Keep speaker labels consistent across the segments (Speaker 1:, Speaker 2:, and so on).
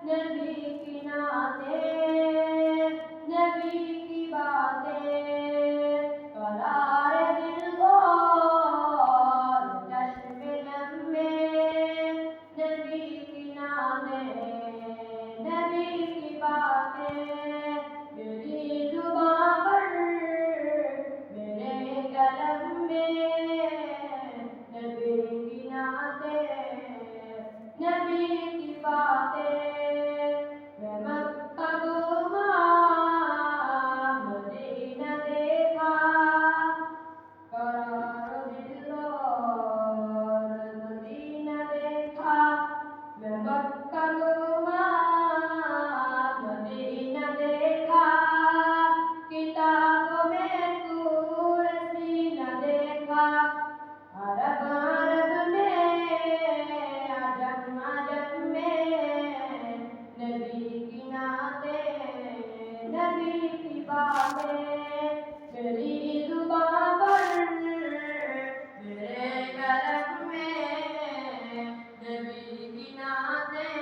Speaker 1: نبی کی نعتیں، نبی کی باتیں، قرار دل اور چشم نم میں، نبی کی نعتیں، نبی کی باتیں، میری زباں پر میرے قلم میں، نبی کی نعتیں، نبی کی باتیں، میں مکہ گھوما مدینہ دیکھا، قرار دل اور مدینہ دیکھا، میں مکہ گھوما مدینہ دیکھا، کتابوں میں طور سینہ دیکھا، عرب عرب میں عجم عجم میں، نبی کی نعتیں، نبی کی باتیں، میری زباں پر میرے قلم میں، نبی کی نعتیں،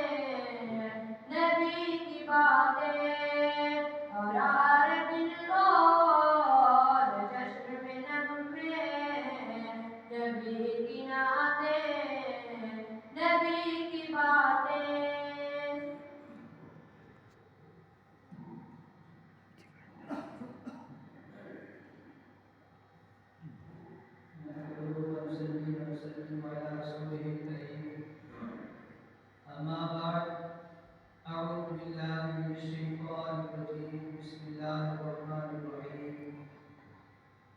Speaker 1: نبی کی باتیں، قرار دل اور چشم نم میں، نبی کی نعتیں، نبی کی باتیں.
Speaker 2: أما بعد، أعوذ بالله من الشيطان الرجيم. بسم الله الرحمن الرحيم.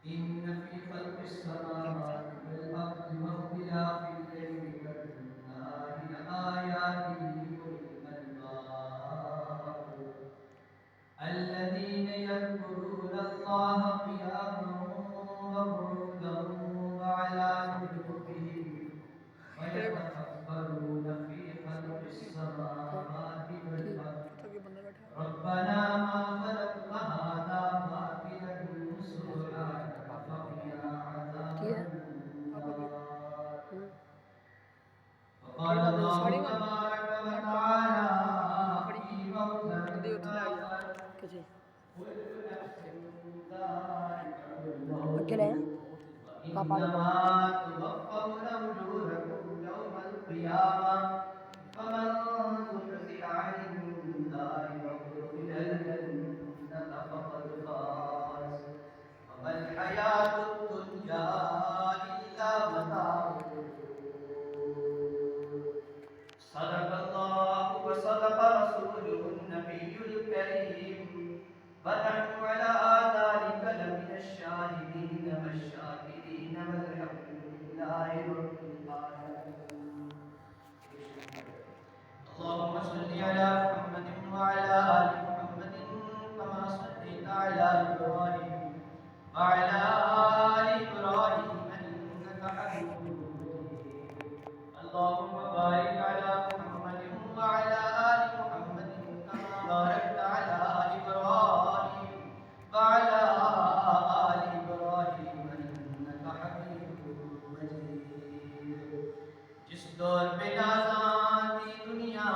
Speaker 2: إن في خلق السماوات والأرض واختلاف الليل والنهار لآيات لأولي الألباب الذين يذكرون الله قياما وقعودا وعلى جنوبهم ويتفكرون في خلق السماوات والأرض ربنا ما خلقت هذا باطلا سبحانك فقنا عذاب النار. وقال الله تبارك وتعالى في موضع آخر كل نفس ذائقة الموت وإنما توفون أجوركم يوم القيامة فمن زحزح عن النار وأدخل الجنة فقد فاز وما الحياة الدنيا إلا متاع الغرور. صدق الله وصدق رسوله النبي الكريم ونحن على ذلك لمن الشاهدين والشاكرين والحمد لله رب العالمين. اللهم صل على محمد وعلى آل محمد كما صليت على إبراهيم وعلى آل إبراهيم إنك حميد مجيد. اللهم بارك على محمد وعلى آل محمد كما باركت على إبراهيم وعلى آل إبراهيم إنك حميد مجيد. جس دور میں نازاں تھی دنیا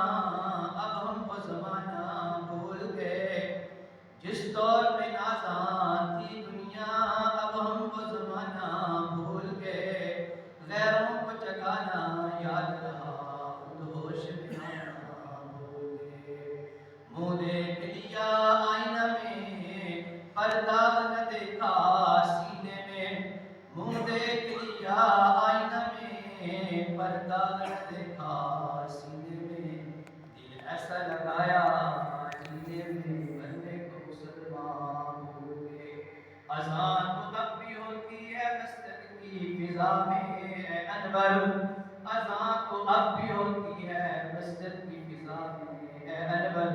Speaker 2: اب ہم وہ زمانہ بھول گئے. جس دور میں نازاں تھی دنیا اب ہم وہ زمانہ بھول گئے. غیروں کو جگانا یاد رہا خود ہوش میں آنا بھول گئے. منہ دیکھ لیا آئینہ میں پردہ نہ دیکھا سینے میں. منہ دیکھ لیا آئینہ میں پردہ نہ دیکھا سینے میں. دل ایسا لگایا جینے میں مرنے کو مسلمان ہو گئے. اذان تو تب بھی ہوتی ہے مسجد کی فضا میں اے انور. اذان تو اب بھی ہوتی ہے مسجد کی فضا میں اے انور.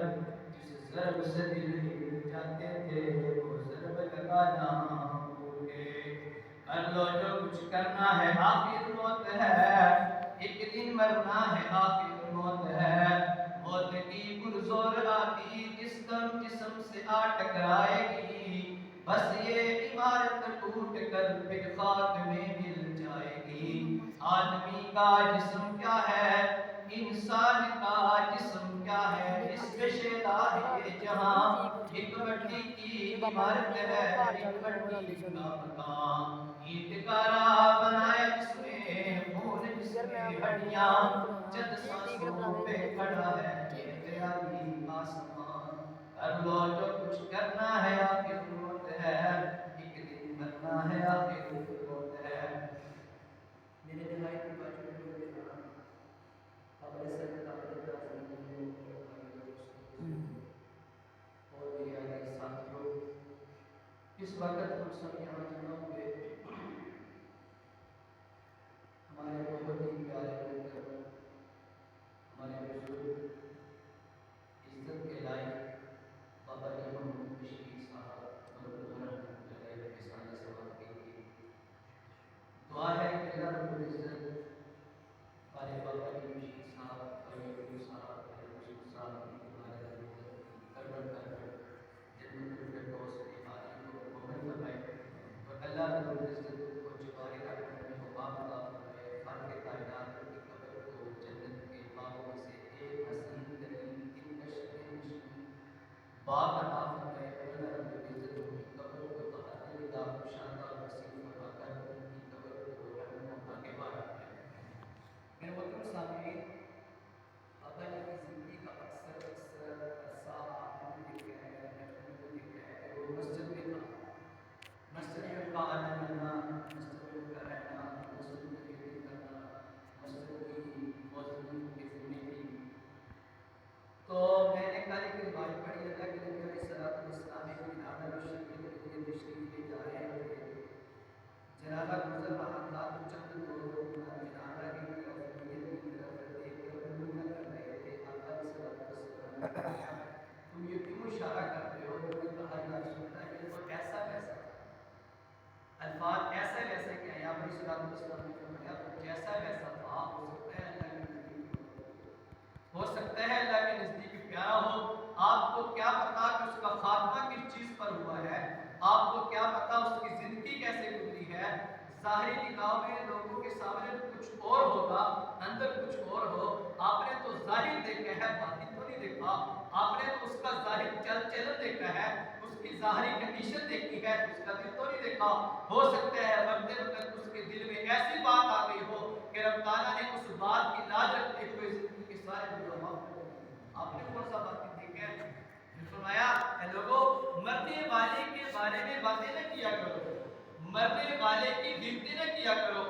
Speaker 2: جس ضرب سے دل ہل جاتے تھے وہ ضرب لگانا بھول گئے. کر لو جو کچھ کرنا ہے آخر موت ہے. ایک دن مرنا ہے آخر موت ہے. موت کی پرزور آتی جس دم جسم سے آ ٹکرائے گی. بس یہ عمارت ٹوٹ کر پھر خاک میں مل جائے گی. آدمی کا جسم کیا ہے انسان کا جسم کیا ہے ہے یہ جہاں، ایک مٹی کی عمارت ہے، ایک مٹی کا مکان، اینٹ کا راہ بنایا جس میں خون جس میں ہڈیاں، چند سانسوں پہ کھڑا ہے یہ خیالی آسمان، کر لو جو کچھ کرنا ہے آخر موت ہے، ایک دن مرنا ہے آخر موت ہے۔ میرے نہایت کی بات چھوٹے ہوئے جہاں قبر سید قبر تعظیم اور میرے عزیز ساتھیوں، اس وقت ہم سب یہاں جمع ہوئے ہمارے بہت ہی پیارے لوگ، ہمارے بزرگ، عزت کے لائق بابا جی محمد بشیر صاحب مرحوم کے سامنے سوال کی دعا ہے کہ اللہ رب العزت ہمارے بابا جی بشیر صاحب اور یوسف صاحب صاحب کی ہمارے کربت کر جنت الفردوس کی حاجی کو مکمل فرمائے، اور اللہ رب العزت کو جوار رحمت میں مقام عطا فرمائے، خالق کائنات کی قبر کو جنت کے باغوں سے ایک حسین ترین دلکش باغ عطا فرمائے، اور اللہ رب العزت ان کی قبر کو تحت دار شاندار وسیع فرما کر ان کی قبر کو رحمتوں کا گہوارہ بنائے۔ میرے محترم سامعین، بابا جی کی زندگی کا اکثر عرصہ آپ نے دیکھا ہے، میں نے دیکھا ہے کہ وہ مسجد میں تھا، مسجد میں ان کا آنا جانا، مسجد میں ان کا رہنا، مسجد میں خدمت کرنا، مسجد کی موزوں کی ذمہ تھی۔ تو میں نے کل ایک روایت پڑھی، اللہ کے نبی علیہ الصلوۃ والسلام ایک جنازہ شریف کے لیے تشریف لے جا رہے تھے، جنازہ گزر رہا تھا تو چند لوگ جنازہ کی طرف میت کی طرف دیکھ کر منہ کر رہے تھے، آقا علیہ الصلوۃ والسلام نے فرمایا تم یہ کیوں اشارہ کرتے ہو؟ انہوں نے کہا یا رسول اللہ یہ تو ایسا ویسا، الفاظ ایسا ویسا کیا ہے؟ آپ علیہ الصلوۃ والسلام نے فرمایا تو جیسا ویسا تھا ہو سکتا ہے اللہ کے نزدیک، ہو سکتا ہے اللہ کے نزدیک پیارا ہو، آپ کو کیا پتا کہ اس کا خاتمہ کس چیز پر ہوا ہے، آپ کو کیا پتا اس کی زندگی کیسے گزری ہے، ظاہری نگاہ میں لوگوں کے سامنے کچھ اور ہوگا، اندر کچھ اور ہو، آپ نے تو ظاہر دیکھا ہے، باطن تو نہیں دیکھا، آپ نے تو اس کا ظاہر چل چلن دیکھا ہے، اس کی ظاہری کنڈیشن دیکھی ہے، اس کا دل تو نہیں دیکھا، ہو سکتا ہے مرتے وقت اس کے دل میں ایسی بات آ گئی ہو کہ رب تعالیٰ نے اس بات کی لاج رکھتے ہوئے زندگی کے سارے گناہ معاف کر دیے۔ آپ نے کون سا بات دیکھا ہے؟ فرمایا اے لوگوں، مرنے والے کے بارے میں باتیں نہ کیا کرو، مرنے والے کی گنتی نہ کیا کرو،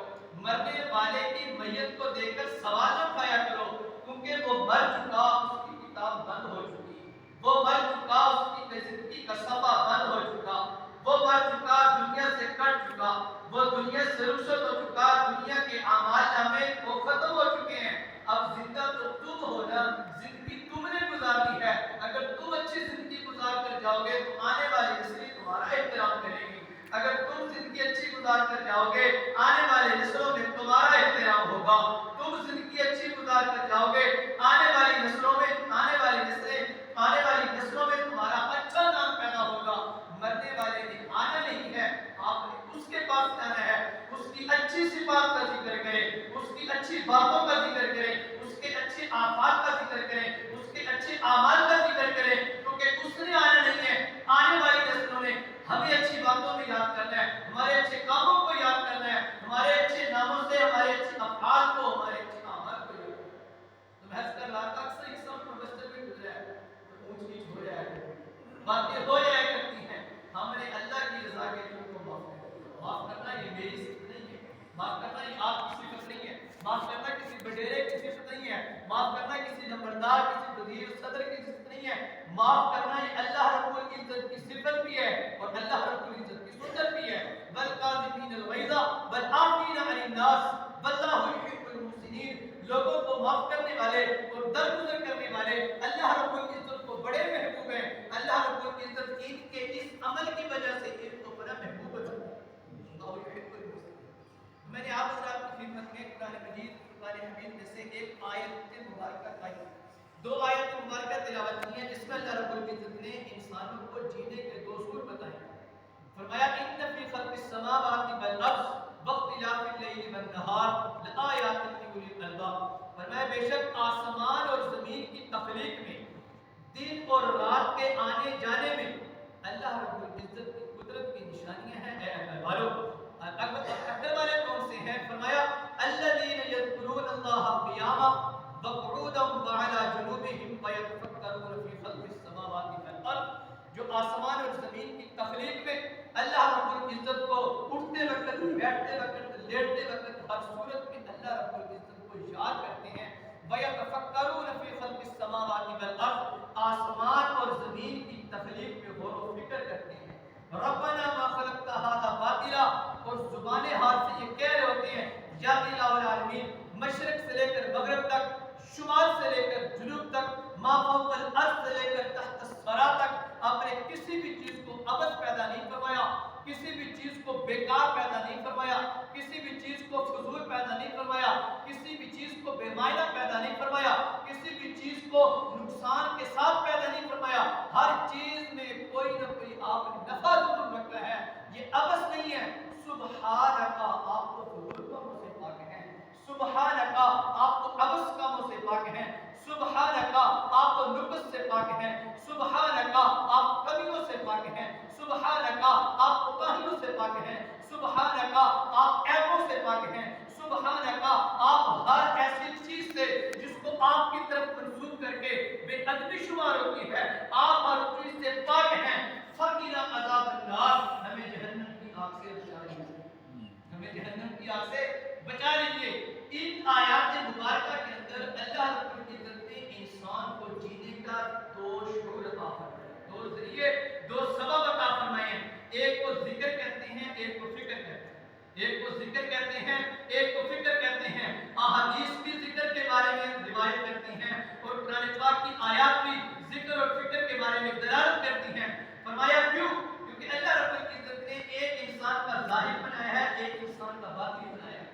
Speaker 2: مرنے والے کی میت کو دیکھ کر سوال نہ اٹھایا کرو، کیونکہ وہ مر چکا، اس کی کتاب بند ہو چکی، وہ مر چکا، اس کی زندگی کا صفحہ بند ہو چکا، وہ مر چکا، دنیا سے کٹ چکا، وہ دنیا سے رخصت ہو چکا، دنیا کے اعمال نامے وہ ختم ہو چکے ہیں، اب زندہ تو تم ہو نا، زندگی تم نے گزارنی ہے، اگر تم اچھی زندگی گزار کر جاؤ گے تو آنے والی نسلیں تمہارا احترام کریں گی، اگر تم زندگی اچھی گزار کر جاؤ گے آنے والے نسلوں میں تمہارا احترام ہوگا، تم زندگی اچھی گزار کر جاؤ گے آنے والی نسلوں میں تمہارا اچھا نام پیدا ہوگا۔ مرنے والے نے آنا نہیں ہے، آپ نے اس کے پاس جانا ہے، اس کی اچھی صفات کا ذکر کریں، اس کی اچھی باتوں کا ذکر کریں، اس کے اچھے آفات کا ذکر کریں، اس کے اچھے اعمال کا ذکر کریں، کیونکہ اس نے آنا نہیں ہے، آنے والی نسلوں نے ہمیں اچھی باتوں میں یاد کرنا ہے، ہمارے اچھے کاموں کو یاد کرنا ہے، ہمارے اچھے ناموں سے ہمارے اچھے افعال کو، ہمارے اچھے اعمال کو یاد کرنا ہے۔ تو محض کر رات اکثر اس وقت مسجد میں گزرا ہے تو اونچ نیچ ہو جایا کرتی، باتیں ہو جایا کرتی ہیں، ہم نے اللہ کی رضا کے لیے ان کو معاف کرنا یہ میری صفت نہیں ہے، معاف کرنا یہ آپ کی صفت نہیں ہے، معاف کرنا کسی بڈیرے کی صفت نہیں ہے، معاف کرنا کسی نمبردار کسی وزیر صدر کی صفت نہیں ہے، معاف کرنا یہ اللہ رب العزت کی صفت بھی ہے اور اللہ رب العزت کی سنت بھی ہے، والکاظمین الغیظ والعافین عن الناس واللہ یحب المحسنین، لوگوں کو معاف کرنے والے اور درگزر کرنے والے اللہ رب العزت کو بڑے محبوب ہیں، اللہ رب العزت ان کے اس عمل کی وجہ سے ان کو بڑا محبوب ہے، اللہ یحب المحسنین۔ میں نے آپ حضرات کی خدمت میں قرآن مجید قرآن حمید میں سے ایک آیت مبارکہ پڑھی، دو آیت مبارکہ تلاوت کی ہیں جس میں اللہ رب العزت نے انسانوں کو جینے کے دو اصول بتائے ہیں۔ فرمایا ان فی خلق السماوات والارض واختلاف اللیل والنہار لآیات لأولی الالباب، فرمایا بے شک آسمان اور زمین کی تخلیق میں دن اور جو آسمان اور زمین کی تخلیق میں اللہ رب العزت کو اٹھتے وقت، بیٹھتے وقت، لیٹتے وقت، ہر صورت میں اللہ رب العزت کو یاد کرتے ہیں۔ وَيَتَفَكَّرُونَ فِي خَلْقِ السَّمَاوَاتِ وَالْأَرْضِ، آسمان اور زمین کی تخلیق میں غور و فکر کرتے ہیں۔ رَبَّنَا مَا خَلَقْتَ هَذَا بَاطِلًا، اور زبان حال سے یہ کہہ رہے ہوتے ہیں یا الہ العالمین، مشرق سے لے کر مغرب تک، شمال سے لے کر جنوب تک، ما فوق الارض سے لے کر تحت الثری تک، آپ نے کسی بھی چیز کو عبث پیدا نہیں فرمایا، کسی بھی چیز کو بیکار پیدا نہیں فرمایا، کسی بھی چیز کو فضول پیدا نہیں فرمایا، کسی بھی چیز کو بے معنی پیدا نہیں فرمایا، کسی بھی چیز کو نقصان کے ساتھ پیدا نہیں فرمایا۔ ہر چیز میں کوئی نہ کوئی آپ نے نفع ضرور رکھا ہے، یہ عبث نہیں ہے۔ سبحانک، آپ کو فضول کاموں سے پاک ہیں، سبحانک، آپ کو عبث کاموں سے پاک ہیں، سبحانک، آپ کو نقص سے پاک ہیں، سبحانک، آپ کمیوں سے پاک ہیں، سبحانک، آپ کوتاہیوں سے پاک ہیں، سبحانک، آپ عیبوں سے پاک ہیں، سبحانک، آپ ہر ایسی چیز سے جس کو آپ کی طرف منسوب کر کے بے ادبی شمار ہوتی ہے، آپ ہر چیز سے پاک ہیں۔ فقنا عذاب النار، ہمیں جہنم کی آگ سے بچا لیجیے، ہمیں جہنم کی آگ سے بچا لیجیے۔ ان آیات مبارکہ کے اندر اللہ رب العزت نے انسان کو جینے کا دو شعور عطا فرمائے، دو ذریعے، دو سبب عطا فرمائے ہیں۔ ایک کو ذکر کہتے ہیں، ایک کو فکر کہتے ہیں، ایک کو ذکر کہتے ہیں، ایک کو فکر کہتے ہیں۔ احادیث بھی ذکر کے بارے میں روایت کرتی ہیں اور قرآن پاک کی آیات بھی ذکر اور فکر کے بارے میں دلالت کرتی ہیں۔ فرمایا کیوں؟ کیونکہ اللہ رب العزت نے ایک انسان کا ظاہر بنایا ہے، ایک انسان کا باطن بنایا ہے۔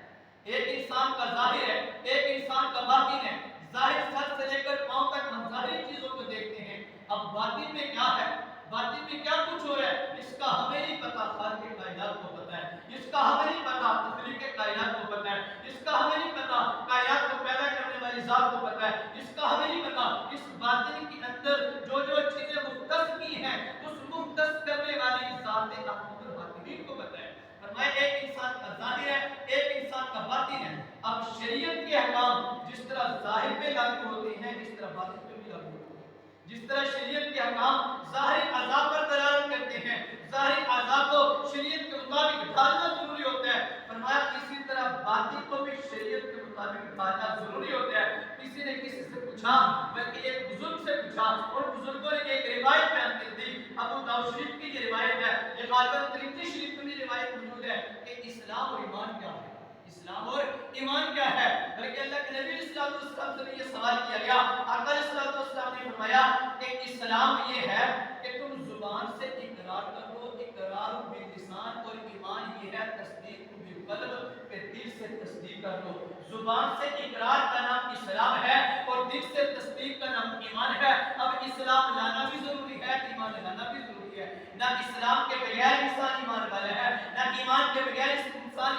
Speaker 2: ایک انسان کا ظاہر ہے، ایک انسان کا باطن ہے۔ ظاہر سر سے لے کر پاؤں تک ہم ظاہری چیزوں کو دیکھتے ہیں، اب باطن میں کیا ہے، باطن میں کیا کچھ ہو رہا ہے، اس کا ہمیں نہیں پتا، خالق کائنات کو پتا ہے۔ اس کا ہمیں نہیں پتا، مخلوق کائنات کو پتا ہے۔ اس کا ہمیں نہیں پتا، کائنات کو پیدا کرنے والی ذات کو پتا ہے۔ اس کا ہمیں نہیں پتا، اس باطن کے اندر جو جو چیزیں مختص کی ہیں، اس مختص کرنے والی ذات احمد الباطنین کو پتا ہے۔ فرمایا ایک انسان کا ظاہر ہے، ایک انسان کا باطن ہے۔ اب شریعت کے احکام جس طرح ظاہر پہ لاگو ہوتے ہیں، اس طرح باطن پہ بھی لاگو ہوتے ہیں۔ جس طرح شریعت کے احکام ظاہر عذاب پر دلالت کرتے ہیں، ظاہر عذاب کو شریعت کے مطابق ڈھالنا ضروری ہوتا ہے، فرمایا اسی طرح باطن کو بھی شریعت کے مطابق ڈھالنا ضروری ہوتا ہے۔ کسی نے کسی سے پوچھا، بلکہ ایک بزرگ سے پوچھا، اور بزرگوں نے ایک روایت بیان کر دی، ابو داؤد شریف کی یہ روایت ہے، یہ غالباً ترمذی شریف میں بھی روایت موجود ہے کہ اسلام اور ایمان کیا ہے، اسلام اور ایمان کیا ہے۔ بلکہ اللہ کے نبی صلی اللہ علیہ وسلم سے یہ سوال کیا گیا، آقا صلی اللہ علیہ وسلم نے فرمایا کہ اسلام یہ ہے کہ تم زبان سے اقرار کرو، اقرار باللسان، اور ایمان یہ ہے تصدیق بالقلب، کہ دل سے تصدیق کر لو۔ زبان سے اقرار کا نام اسلام ہے اور دل سے تصدیق کا نام ایمان ہے۔ اب اسلام لانا بھی ضروری ہے، ایمان لانا بھی ضروری ہے۔ نہ اسلام کے بغیر انسان ایمان والا ہے، نہ ایمان کے بغیر انسان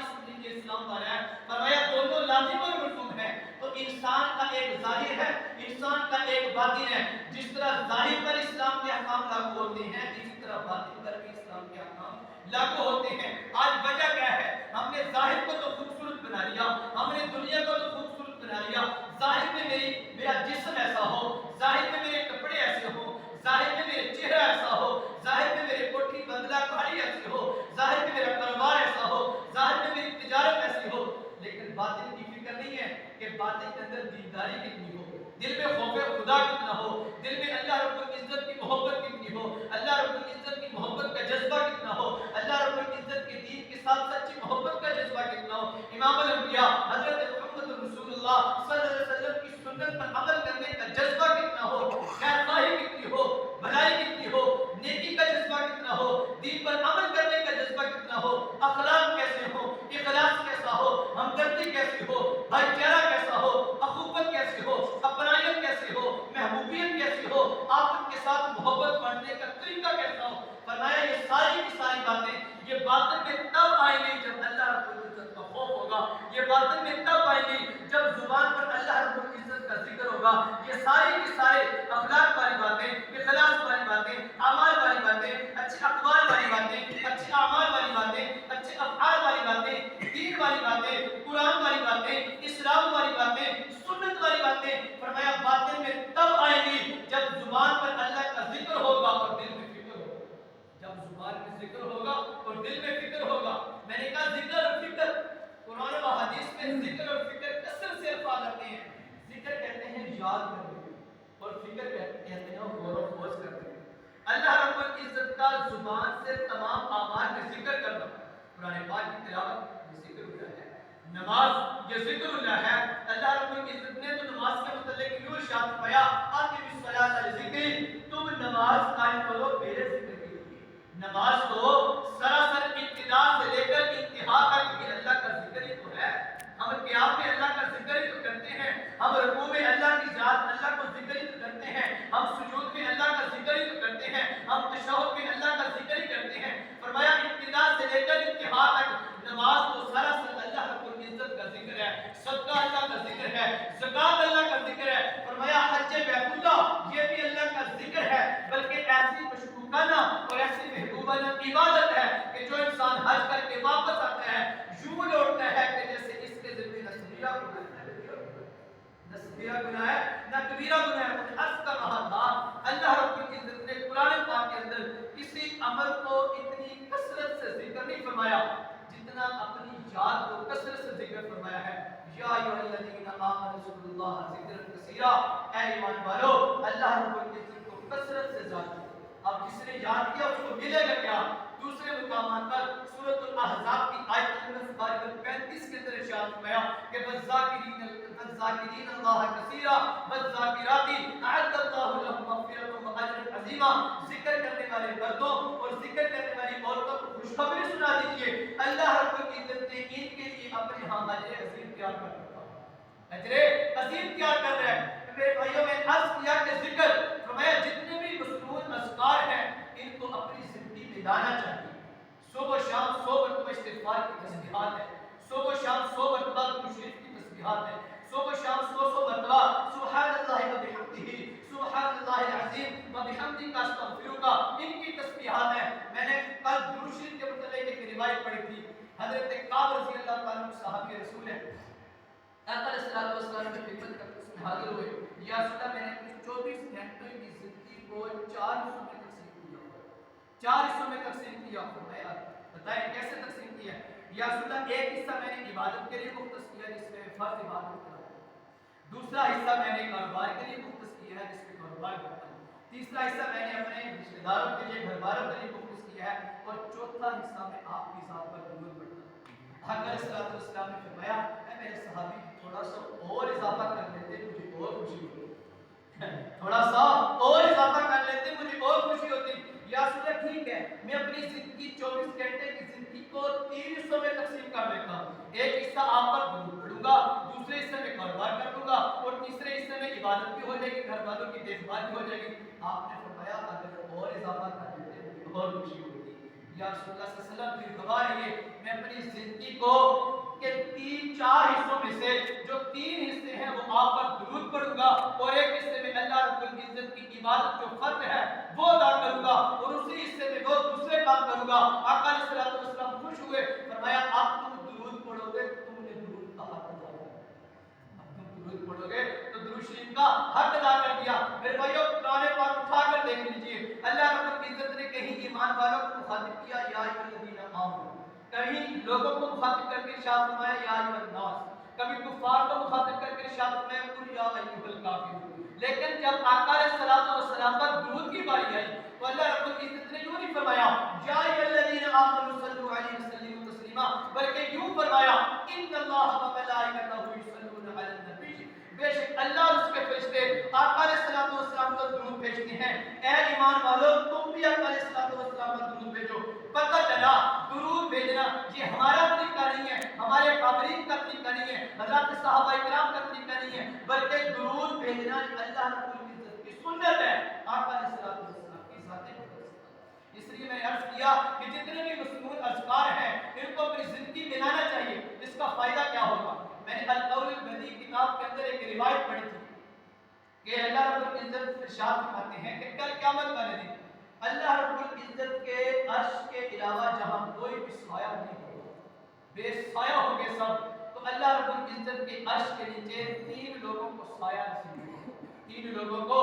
Speaker 2: اسلام والا ہے۔ فرمایا دونوں لازم اور ملزوم ہیں۔ تو انسان کا ایک ظاہر ہے، انسان کا ایک باطن ہے۔ جس طرح ظاہر پر اسلام کے احکام لاگو ہوتے ہیں، اسی طرح باطن پر بھی اسلام کے احکام لاگو ہوتے ہیں۔ آج وجہ کیا ہے؟ ہم نے ظاہر کو تو خوبصورت بنا لیا، ہم نے دنیا کو تو خوبصورت بنا لیا۔ ظاہر میں میرا جسم ایسا ہو، ظاہر میں میرے کپڑے ایسے ہو، ظاہر میں میرے چہرہ ایسا ہو، ظاہر میں میرے کوٹھی بنگلہ گاڑی ایسی ہو، ظاہر میں میرا کاروبار ایسا ہو، ظاہر میں میری تجارت ایسی ہو، لیکن باطن کی فکر نہیں ہے کہ باطن کے اندر دینداری کتنی ہو، دل میں خوف خدا کتنا ہو، دل میں اللہ رب العزت کی محبت کتنی ہو، اللہ رب العزت کی محبت کا جذبہ کتنا ہو، اللہ رب العزت کے دین کے ساتھ سچی محبت کا جذبہ کتنا ہو۔ امام الانبیاء حضرت محمد رسول اللہ صلی اللہ علیہ وسلم کی سنت پر عمل کرنے کا جذبہ کتنا ہو، خیر خواہی کتنی ہو، بھلائی کتنی ہو، نیکی کا جذبہ کتنا ہو، دین پر عمل کرنے کا جذبہ کتنا ہو، اخلاق کیسے ہو، اخلاص کیسا ہو، ہمدردی کیسی ہو، بھائی چارہ کیسا ہو، اخوت کیسی ہو، اپنائیت کیسی ہو، محبوبیت کیسی ہو، آپس کے ساتھ محبت بانٹنے کا طریقہ کیسا ہو۔ فرمایا یہ ساری کی ساری باتیں یہ باطن میں تب آئیں گی جب اللہ رب العزت کا خوف ہوگا، یہ باطن میں تب آئیں گی جب زبان پر اللہ رب العزت کا ذکر ہوگا۔ یہ ساری کی سارے اخلاق والی باتیں، اخلاص والی باتیں، اعمال والی باتیں، اچھے اقوال والی باتیں، اچھے اعمال والی باتیں، اچھے افعال والی باتیں، دین والی باتیں، قرآن والی باتیں، اسلام والی باتیں، سنت والی باتیں، فرمایا باطن میں تب آئیں گی جب زبان پر اللہ کا ذکر ہوگا اور دل میں فکر العزت کا زبان سے تمام اعمال کا ذکر کرنا، قرآن پاک کی تلاوت یہ ذکر اللہ ہے، نماز یہ ذکر اللہ ہے۔ اللہ رب العزت نے تو نماز کے متعلق یوں ارشاد فرمایا اقم الصلاۃ لذکری، تم نماز قائم کرو میرے ذکر کے لیے۔ نماز تو سراسر ابتدا سے لے کر انتہا تک یہ اللہ کا ذکر ہی تو ہے۔ ہم قیام میں اللہ کا ذکر ہی تو کرتے ہیں، ہم رکوع میں اللہ کی ذات اللہ کو ذکر ہی تو کرتے ہیں، ہم سجود میں اللہ کا ذکر ہی تو کرتے ہیں، ہم تشہد میں اللہ کا ذکر ہی کرتے ہیں۔ فرمایا ابتدا سے لے کر انتہا تک نماز تو سراسر اللہ رب العزت کا ذکر ہے، صدقہ اللہ کا ذکر ہے، زکات اللہ کا ذکر ہے۔ فرمایا حج بیت اللہ یہ بھی اللہ کا ذکر ہے، بلکہ ایسی مشکوکانہ اور ایسی محبوبانہ عبادت ہے کہ جو انسان حج کر کے واپس آتا ہے یوں لوٹتا ہے کہ جیسے اس کے ذمہ نہ صغیرہ گناہ ہے نہ کبیرہ گناہ ہے۔ عرض کر رہا تھا اللہ رب العزت نے قرآن پاک کے اندر کسی عمل کو اتنی کثرت سے ذکر نہیں فرمایا جتنا اپنی یاد کو کثرت سے ذکر فرمایا ہے۔ یا ایھا الذین آمنوا اذکروا اللہ ذکرا کثیرا، اے ایمان والو اللہ رب العزت کو کثرت سے یاد کرو۔ اب جس نے یاد کیا اس کو ملے گا کیا؟ دوسرے مقامات پر سورۃ الاحزاب کی آیت نمبر 35 کے اندر ارشاد فرمایا کہ والذاکرین اللہ کثیرا والذاکرات اعد اللہ لهم مغفرۃ واجرا عظیما، ذکر کرنے والے مردوں اور ذکر کرنے والی عورتوں کو خوشخبری سنا دیجیے، اللہ رب العزت نے ان کے لیے اپنے ہاں اجر عظیم تیار کر رکھا ہے، اجر عظیم تیار کر رہا ہے۔ میرے بھائیوں میں عرض کیا کہ ذکر فرمایا جتنے بھی مسنون اذکار ہیں ان کو اپنی زندگی میں لانا چاہیے۔ صبح و شام 100 مرتبہ استغفار کی تسبیحات ہے، صبح و شام 100 مرتبہ درود شریف کی تسبیحات ہے، صبح و شام 100 مرتبہ سبحان اللہ و بحمدہ سبحان اللہ العظیم و بحمدہ استغفرک ان کی تسبیحات ہیں۔ میں نے کل درود شریف کے متعلق ایک روایت پڑھی تھی، حضرت کعب رضی اللہ تعالیٰ عنہ صحابی رسول ہیں، آقا علیہ الصلوۃ والسلام کی خدمت کرتے اس میں حاضر ہوئے، یا رسول اللہ میں نے اپنے 24 گھنٹوں کی زندگی کو 4 حصوں میں تقسیم کیا، 4 حصوں میں تقسیم کیا۔ فرمایا بتائیں کیسے تقسیم کیا؟ یا رسول اللہ ایک حصہ میں نے عبادت کے لیے مختص کیا جس میں فرض عبادت کرتا ہوں، دوسرا حصہ میں نے کاروبار کے لیے مختص کیا ہے جس میں کاروبار کرتا ہوں، تیسرا حصہ میں نے اپنے رشتہ داروں کے لیے گھر والوں کے لیے مختص کیا ہے، اور چوتھا حصہ میں آپ کی ذات پر درود پڑھتا ہوں۔ حضرت علیہ الصلوۃ والسلام نے فرمایا اے میرے صحابی تھوڑا سا اور اضافہ کر لیتے مجھے اور خوشی ہوتی، تھوڑا سا اور اضافہ کر لیتے مجھے اور خوشی ہوتی۔ یا رسول اللہ ٹھیک ہے میں اپنی زندگی 24 گھنٹے کی زندگی کو 3 حصوں میں تقسیم کر دیتا ہوں، ایک حصہ آپ پر درود پڑھوں گا، دوسرے حصے میں کاروبار کر دوں گا، اور تیسرے حصے میں عبادت بھی ہو جائے گی، گھر والوں کی دیکھ بھال بھی ہو جائے گی۔ آپ نے فرمایا اگر اور اضافہ کر دیتے مجھے اور خوشی ہوتی۔ یا رسول اللہ صلی اللہ علیہ وسلم کی گواہ رہیے میں اپنی زندگی کو کہ 3-4 حصوں میں سے جو 3 حصے ہیں وہ آپ پر درود پڑھوں گا، اور ایک حصے میں اللہ رب العزت کی عبادت جو فرض ہے وہ ادا کروں گا، اور اسی حصے میں وہ دوسرے کام کروں گا۔ آقا علیہ الصلوۃ والسلام خوش ہوئے، فرمایا اب تم درود پڑھو گے تو تم نے درود کا حق ادا کر دیا، اب تم درود پڑھو گے تو درود شریف کا حق ادا کر دیا۔ میرے بھائیو قرآن پاک اٹھا کر دیکھ لیجئے، اللہ رب العزت نے کہیں ایمان والوں کو مخاطب کیا یا ایھا الذین آمنوا، کہیں لوگوں کو مخاطب کر کے ارشاد فرمایا یا ایھا الناس، کبھی کفار کو مخاطب کر کے ارشاد فرمایا قل یا ایھا الکافرون۔ لیکن جب آقا علیہ الصلوۃ والسلام پر درود کی باری آئی تو اللہ رب العزت نے یوں نہیں فرمایا یا ایھا الذین آمنوا صلوا علیہ وسلموا تسلیما، بلکہ یوں فرمایا ان اللہ وملائکتہ یصلون علی النبی، بے شک اللہ اور اس کے فرشتے آقا علیہ الصلوۃ والسلام پر درود بھیجتے ہیں۔ اے ایمان والو تم بھی آقا علیہ الصلوۃ والسلام پر درود بھیجو۔ پتہ چلا درود بھیجنا یہ ہمارا طریقہ نہیں ہے، ہمارے قابلین کا طریقہ نہیں ہے، حضرات صحابہ کرام کا طریقہ نہیں ہے، بلکہ درود بھیجنا اللہ رب العزت کی سنت ہے، آقا علیہ الصلوۃ والسلام کی ذات مقدس۔ اس لیے میں نے عرض کیا کہ جتنے بھی مسنون اذکار ہیں ان کو اپنی زندگی میں لانا چاہیے۔ اس کا فائدہ کیا ہوگا؟ میں نے القول البدیع کتاب کے اندر ایک روایت پڑھی تھی کہ اللہ رب العزت ارشاد فرماتے ہیں کہ کل قیامت والے دن اللہ رب العزت کے عرش کے علاوہ جہاں کوئی بھی سایہ نہیں ہوگا، بے سایہ ہوں گے سب، تو اللہ رب العزت کے عرش کے نیچے 3 لوگوں کو سایہ نصیب ہوگا، 3 لوگوں کو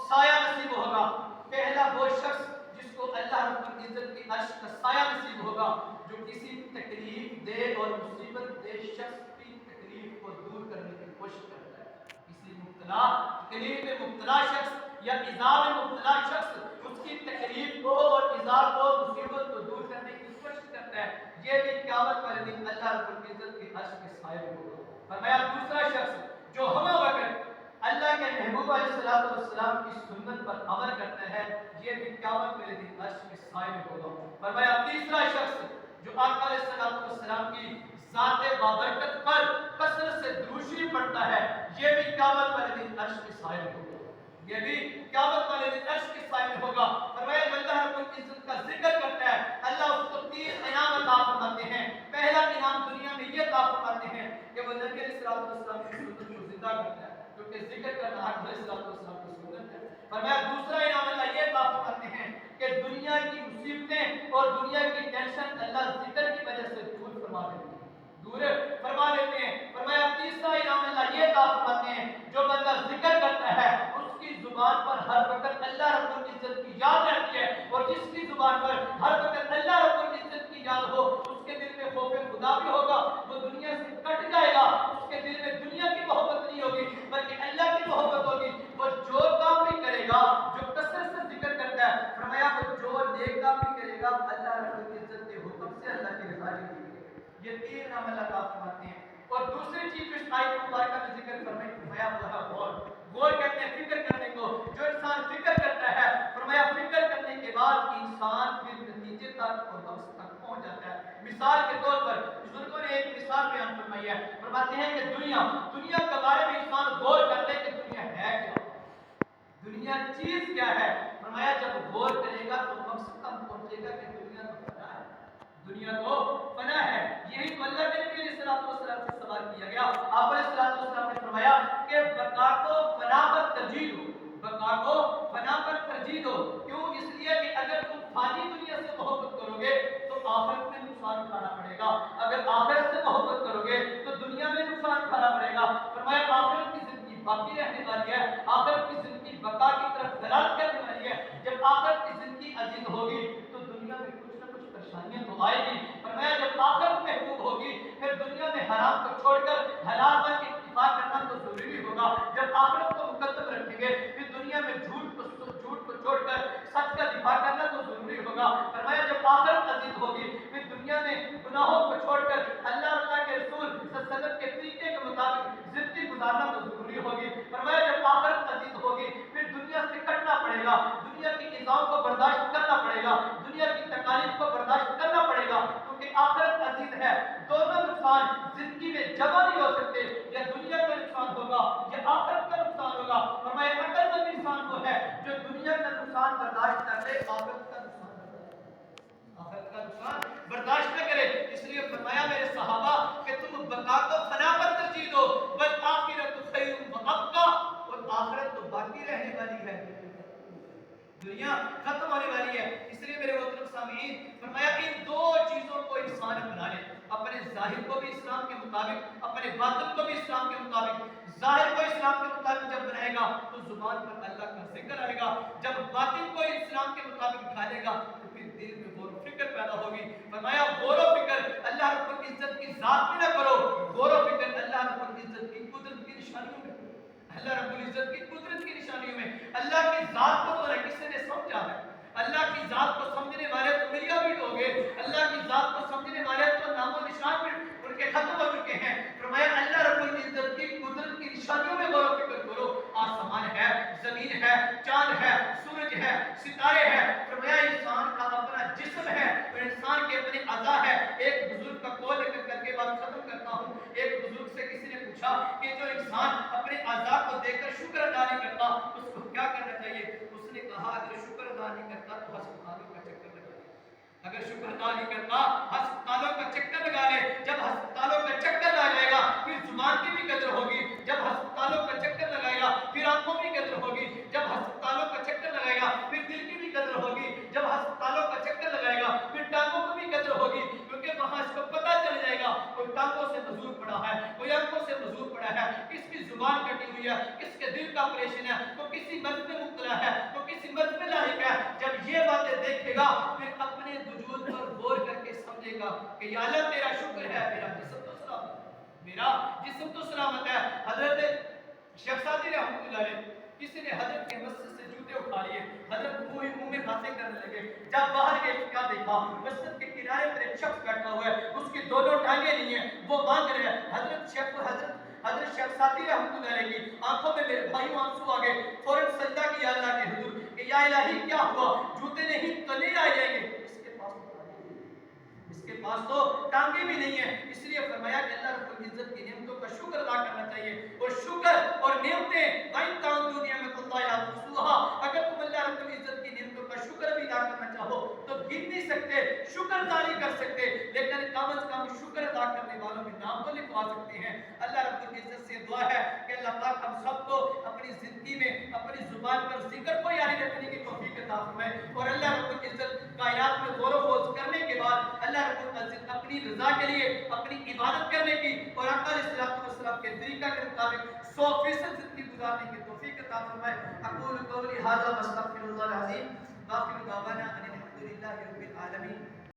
Speaker 2: سایہ نصیب ہوگا۔ پہلا وہ شخص جس کو اللہ رب العزت کے عرش کا سایہ نصیب ہوگا جو کسی تکلیف دہ اور مصیبت دہ شخص کی تکلیف کو دور کرنے کی کوشش کرتا ہے، کسی مبتلا تکلیف میں مبتلا شخص یا ایذا میں مبتلا شخص اس کی تکلیف کو اور ایذا کو مصیبت کو دور کرنے کی کوشش کرتا ہے، یہ بھی قیامت والے دن اللہ رب العزت کے عرش کے سائے میں ہوگا۔ فرمایا دوسرا شخص جو ہمہ وقت اللہ کے محبوب علیہ السلام کی سنت پر عمل کرتا ہے، یہ بھی قیامت والے دن عرش کے سائے میں ہوگا۔ فرمایا تیسرا شخص جو آقا علیہ السلام کی ذات بابرکت پر کثرت سے درود شریف پڑھتا ہے، یہ بھی قیامت والے دن عرش کے سائے میں ہوگا، یہ بھی قیامت والے دن عرش کے سائے میں ہوگا۔ فرمایا جو اللہ رب العزت کا ذکر کرتا ہے، اللہ اس کو 3 انعام عطا فرماتے ہیں۔ پہلا انعام دنیا میں یہ عطا فرماتے ہیں کہ وہ نبی علیہ السلام کی سنت کو زندہ کرتا ہے، کیونکہ ذکر کرنا حق علیہ السلام کی سنت ہے۔ فرمایا دوسرا انعام اللہ یہ عطا فرماتے ہیں کہ دنیا کی مصیبتیں اور دنیا کی ٹینشن اللہ ذکر کی وجہ سے دور فرما دیتے ہیں، دور فرما دیتے ہیں۔ فرمایا تیسرا انعام اللہ یہ عطا فرماتے ہیں جو بندہ ذکر کرتا ہے اس کی زبان پر ہر وقت اللہ رب العزت کی یاد رہتی ہے، اور جس کی زبان پر ہر وقت اللہ رب العزت کی یاد ہو اس کے دل میں خوف خدا بھی ہوگا، وہ دنیا سے کٹ جائے گا، اس کے دل میں دنیا کی محبت نہیں ہوگی بلکہ اللہ کی محبت ہوگی۔ وہ جو کام بھی کرے گا، جو کثرت سے ذکر کرتا ہے، فرمایا وہ جو نیک کام بھی کرے گا اللہ رب العزت کے حکم سے اللہ کی رضا کے لیے، یہ 3 نام اللہ کا فرماتے ہیں۔ اور دوسری چیز جو آیت مبارکہ میں ذکر فرمایا وہ ہے غور۔ غور کہتے ہیں فکر کرنے کو، جو انسان فکر کرتا ہے، فرمایا فکر کرنے کے بعد انسان پھر نتیجے تک اور مقصد تک پہنچ جاتا ہے۔ مثال کے طور پر بزرگوں نے ایک مثال بیان فرمائی ہے، فرماتے ہیں کہ دنیا کے بارے میں انسان غور کرتے کہ دنیا ہے کیا، دنیا چیز کیا ہے۔ فرمایا جب غور کرے گا تو مقصد تک پہنچے گا کہ دنیا تو فنا ہے، دنیا تو فنا ہے۔ یہی تو اللہ کے نبی علیہ السلام سے سوال کیا گیا، آپ علیہ السلام نے فرمایا کہ بقا کو فنا پر ترجیح دو، بقا کو فنا پر ترجیح دو۔ کیوں؟ اس لیے کہ اگر تم فانی دنیا سے محبت کرو گے تو آخرت میں نقصان اٹھانا پڑے گا، اگر آخرت سے محبت کرو گے تو دنیا میں نقصان اٹھانا پڑے گا۔ فرمایا آخرت کی زندگی باقی رہنے والی ہے، آخرت کی زندگی بقا کی طرف دلالت کرنے والی ہے۔ جب آخرت کی زندگی عزیز ہوگی تو دنیا میں کچھ نہ کچھ پریشانیاں تو آئے گی۔ فرمایا جب آخرت محبوب ہوگی پھر دنیا میں حرام کو چھوڑ کر حلال پر اکتفا کرنا تو ضروری ہوگا۔ جب آخرت کو مقدم رکھیں گے پھر دنیا میں جھوٹ کو چھوڑ کر سچ کا دفاع کرنا تو ضروری ہوگا۔ فرمایا جب آخرت عزیز ہوگی پھر دنیا میں گناہوں کو چھوڑ کر اللہ کے رسول صلی اللہ علیہ وسلم کے طریقے کے مطابق زندگی گزارنا تو ضروری ہوگی۔ فرمایا جب آخرت عزیز ہوگی پھر دنیا سے کٹنا پڑے گا، دنیا کی ایذاؤں کو برداشت کرنا پڑے گا، دنیا کی تکالیف کو برداشت کرنا پڑے گا، کیونکہ آخرت عزیز ہے۔ دونوں نقصان زندگی میں جمع نہیں ہو سکتے، یا دنیا کا نقصان ہوگا یا آخرت کا نقصان ہوگا۔ فرمایا عقل مند انسان وہ ہے جو دنیا کا نقصان برداشت کر لے، آخرت کا نقصان برداشت نہ کرے۔ اس لیے فرمایا میرے صحابہ کہ تم بقا کو فنا پر ترجیح دو، والآخرۃ خیر وابقیٰ، اور آخرت تو باقی رہنے والی ہے، دنیا ختم ہونے والی ہے۔ اس لیے میرے محترم سامعین، فرمایا ان 2 چیزوں کو انسان اپنا لے، اپنے ظاہر کو بھی اسلام کے مطابق، اپنے باطن کو بھی اسلام کے مطابق۔ ظاہر کو اسلام کے مطابق جب بنائے گا تو زبان پر اللہ کا ذکر آئے گا، جب باطن کو اسلام کے مطابق ڈھالے گا تو پھر دل میں غور و فکر پیدا ہوگی۔ فرمایا غور و فکر اللہ رب العزت کی ذات میں نہ کرو، غور و فکر اللہ رب العزت کی قدرت کی نشانیوں میں، اللہ رب العزت کی قدرت کی نشانیوں میں۔ اللہ کی ذات کو تو کسی نے سمجھا ہے، اللہ کی ذات کو سمجھنے والے تو ملیا بیٹ ہو گئے، اللہ کی ذات کو سمجھنے والے تو نام و نشان بھی ان کے ختم ہو چکے ہیں۔ فرمایا اللہ رب العزت کی قدرت کی نشانیوں میں غور و فکر کرو۔ آسمان ہے، زمین ہے، چاند ہے، سورج ہے، ستارے ہیں۔ فرمایا انسان کا اپنا جسم ہے اور انسان کے اپنے اعضاء ہے۔ ایک بزرگ کا قول کر کے بات ختم کرتا ہوں۔ ایک بزرگ سے کسی نے پوچھا کہ جو انسان اپنے اعضاء کو دیکھ کر شکر ادا نہیں کرتا اس کو کیا کرنا چاہیے؟ اس نے کہا اگر شکر ادا نہیں کرتا تو ہسپتالوں کا چکر لگا لے، اگر شکر ادا نہیں کرتا ہسپتالوں کا چکر لگا لے۔ جب ہسپتالوں کا چکر لگا جائے گا پھر زبان کی بھی قدر ہوگی، جب ہسپتالوں کا چکر لگائے گا پھر آنکھوں کی قدر ہوگی، جب ہسپتالوں کا چکر لگائے گا پھر دل کی بھی قدر ہوگی، جب ہسپتالوں کا چکر لگائے گا پھر ٹانگوں کو بھی قدر ہوگی، کیونکہ وہاں اس کو پتہ چل جائے گا کوئی ٹانگوں سے مزدور پڑا ہے، کوئی آنکھوں سے مزدور پڑا ہے، کس کی زبان کٹی ہوئی ہے، کس کے دل کا آپریشن ہے، تو کسی مرض میں مبتلا ہے، تو کسی مرض میں لاحق ہے۔ جب یہ باتیں دیکھے گا پھر اپنے وجود پر غور کر کے سمجھے گا کہ یا اللہ تیرا شکر ہے، میرا جسم تو سلامت ہے، میرا جسم تو سلامت ہے۔ حضرت شیخ سعدی رحمۃ اللہ علیہ کسی نے حضرت کے مسجد سے تھے. جب باہر گئے کیا دیکھا؟ مسجد کے کنارے پر ایک شخص بیٹھا ہوا ہے, اس کی دونوں ٹانگیں نہیں ہیں, وہ مانگ رہے ہیں. حضرت شیخ ساتھی رحمۃ اللہ علیہ کی آنکھوں میں میرے بھائیوں آنسو آ گئے. فوراً سجدہ کیا اللہ کے حضور کہ یا الہی کیا ہوا؟ جوتے نہیں تو نہیں آ جائیں گے. اس کے پاس تو ٹانگیں بھی نہیں ہیں. اس لیے فرمایا کہ اللہ رب العزت کی نعمتوں کا شکر ادا کرنا چاہیے. اور شکر اور نعمتیں وَإِن تَعُدُّوا نِعْمَتَ اللَّهِ لَا تُحْصُوهَا, اگر تم اللہ رب العزت کی نعمتوں کا شکر بھی ادا کرنا چاہو تو گن نہیں سکتے, شکر ادا نہیں کر سکتے, لیکن کم از کم شکر ادا کرنے والوں کے نام تو لکھوا سکتے ہیں. اللہ رب العزت سے دعا ہے کہ اللہ پاک ہم سب کو اپنی زندگی میں اپنی زبان پر ذکر کو جاری رکھنے کی توفیق عطا فرمائے. اور اللہ رب العزت کائنات میں غور و خوض کرنے کے بعد اللہ رب العزت اپنی رضا کے لیے اپنی عبادت کرنے کی اور آقا علیہ الصلوۃ والسلام کے طریقہ کے مطابق 100% زندگی گزارنے کی توفیق عطا فرمائے. اقول قولی ھذا واستغفر اللہ العظیم. باقی دعوانا ان الحمد للہ رب العالمین.